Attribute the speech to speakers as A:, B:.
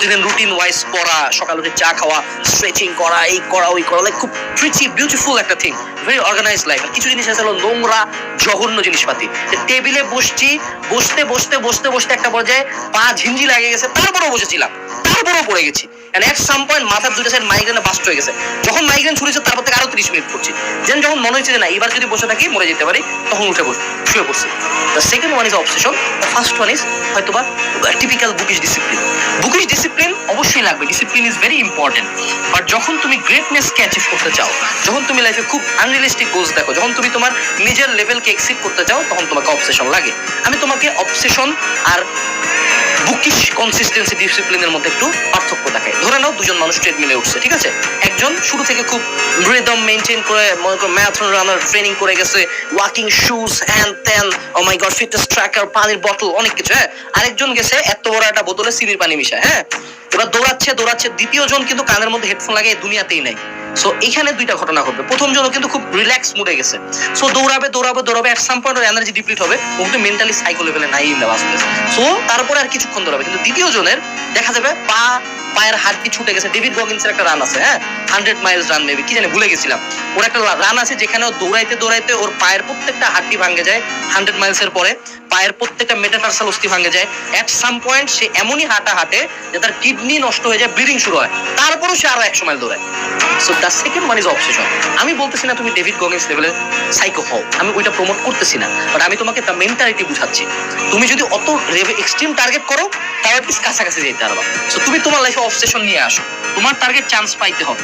A: প্রতিদিন routine wise পড়া, সকালে উঠে চা খাওয়া, স্ট্রেচিং করা, এই করা ওই করা, লাইক খুব প্রিটি বিউটিফুল একটা থিং, ভেরি অর্গানাইজ লাইফ। আর কিছু জিনিস আছে হলো নোংরা জঘন্য জিনিসপাতি। টেবিলে বসছি, বসতে বসতে বসতে বসতে একটা পর্যায়ে পা ঝিঞ্জি লাগে গেছে, তারপরেও বসেছিলাম, তারপরেও পড়ে গেছি। এন্ড এট সাম পয়েন্ট মাথার দুটো সাইড মাইগ্রেনে বাস্ট হয়ে গেছে। যখন মাইগ্রেন ছুটেছে তারপর থেকে আরো 30 মিনিট করছি। দেন যখন মনে হচ্ছে যে না এবার যদি বসে থাকি মরে যেতে পারি, তখন উঠে শুয়ে পড়ছি। The second one is obsession, the first one is হয়তোবা typical bookish discipline. Bookish discipline অবশ্যই লাগবে, discipline is very important. But যখন তুমি গ্রেটনেসকে অ্যাচিভ করতে চাও, যখন তুমি লাইফে খুব আনরিয়ালিস্টিক গোলস দেখো, যখন তুমি তোমার নিজের লেভেলকে এক্সিড করতে চাও, তখন তোমাকে অবসেশন লাগে। আমি তোমাকে অবসেশন আর বুকিশ কনসিস্টেন্সি ডিসিপ্লিনের মধ্যে একটু পার্থক্য দেখায়। ধরে নাও দুজন মানুষ ট্রেডমিলে উঠছে, ঠিক আছে? একজন শুরু থেকে খুব রিদম মেনটেন করে, মনে করো ম্যারাথন রানার ট্রেনিং করে গেছে, ওয়াকিং শুজ হ্যান্ড ত্যান, ও মাই গড, ফিটনেস ট্র্যাকার, পানির বোতল, অনেক কিছু। হ্যাঁ, আরেকজন গেছে এত বড় একটা বোতলে সিবির পানি মিশায়। হ্যাঁ, এবার দৌড়াচ্ছে, দ্বিতীয় জন কিন্তু কানের মধ্যে হেডফোন লাগিয়ে দুনিয়াতেই নাই। সো এখানে দুইটা ঘটনা ঘটবে। প্রথম জন কিন্তু খুব রিল্যাক্স মুডে গেছে, সো দৌড়াবে, এট সাম পয়েন্ট ওর এনার্জি ডিপ্লিট হবে, ও কিন্তু মেন্টালি সাইকো লেভেলে নাই in the first place. So তারপরে আর কিছুক্ষণ দৌড়াবে, কিন্তু দ্বিতীয় জনের দেখা যাবে পায়ের হাড্ডি ছুটে গেছে। ডেভিড গগিন্সের একটা রান আছে, হ্যাঁ, 100 মাইলস রান, মেবি কি জানি ভুলে গেছিলাম। ওর একটা রান আছে যেখানে দৌড়াইতে ওর পায়ের প্রত্যেকটা হাড্ডি ভাঙে যায়। 100 মাইলসের পরে পায়ের প্রত্যেকটা মেটাটার্সাল অস্থি ভাঙে যায়। এট সাম পয়েন্ট সে এমনই হাঁটে যে তার কিডনি নষ্ট হয়ে যায়, ব্লিডিং শুরু হয়, তারপরও সে আরো 100 মাইল দৌড়ায়। So the second one is obsession. আমি বলতেছি না তুমি ডেভিড গগিন্স লেভেলের সাইকো হও, আমি ওইটা প্রমোট করতেছি না, বাট আমি তোমাকে দ্য মেন্টালিটি বুঝাচ্ছি। তুমি যদি অত এক্সট্রিম টার্গেট করো, তাহলে কাছাকাছি যেতে পারবা। সো তুমি তোমার লাইফে অবসেশন নিয়ে আসো, তোমার টার্গেট চান্স পাইতে হবে।